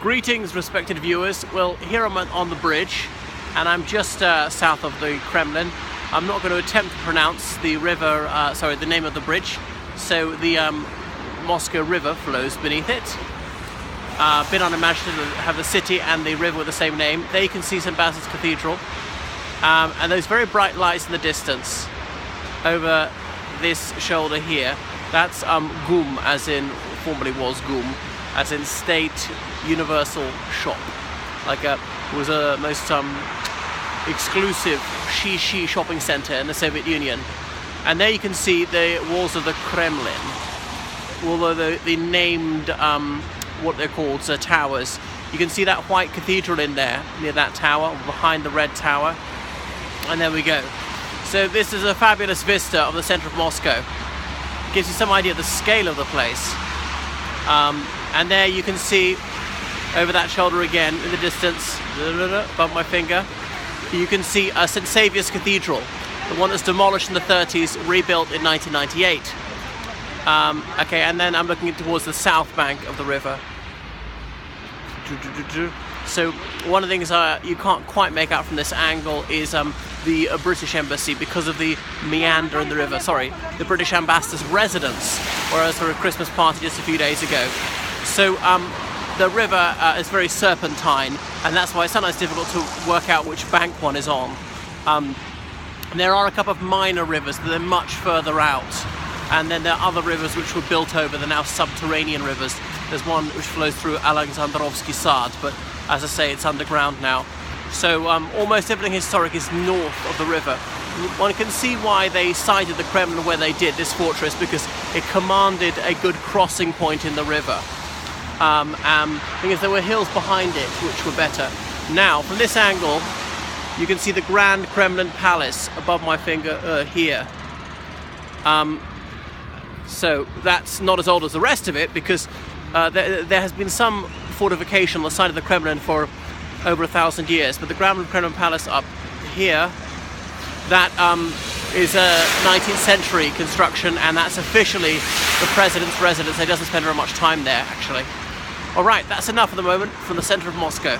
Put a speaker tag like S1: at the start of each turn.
S1: Greetings, respected viewers. Well, here I'm on the bridge, and I'm just south of the Kremlin. I'm not going to attempt to pronounce the river, the name of the bridge. So the Moscow River flows beneath it. A bit unimaginative to have the city and the river with the same name. There you can see St. Basil's Cathedral, and those very bright lights in the distance over this shoulder here. That's GUM, as in formerly was GUM, as in State Universal Shop. It was a most exclusive Shishi shopping center in the Soviet Union. And there you can see the walls of the Kremlin, although the named what they're called towers. You can see that white cathedral in there near that tower, behind the red tower. And there we go. So this is a fabulous vista of the center of Moscow. Gives you some idea of the scale of the place. And there you can see over that shoulder again in the distance, above my finger, you can see St. Saviour's Cathedral, the one that's demolished in the 30s, rebuilt in 1998. Okay, and then I'm looking towards the south bank of the river. So one of the things you can't quite make out from this angle is the British Embassy, because of the meander in the river. Sorry, the British Ambassador's residence, whereas for a Christmas party just a few days ago. So the river is very serpentine, and that's why it's sometimes difficult to work out which bank one is on. There are a couple of minor rivers that are much further out, and then there are other rivers which were built over. They're now subterranean rivers. There's one which flows through Alexandrovsky Sad, but as I say, it's underground now. So almost everything historic is north of the river. One can see why they sited the Kremlin where they did, this fortress, because it commanded a good crossing point in the river. Because there were hills behind it which were better. Now, from this angle, you can see the Grand Kremlin Palace above my finger here. So that's not as old as the rest of it, because there has been some fortification on the side of the Kremlin for over 1,000 years. But the Grand Kremlin Palace up here, that is a 19th century construction, and that's officially the president's residence. He doesn't spend very much time there, actually. All right, that's enough for the moment from the center of Moscow.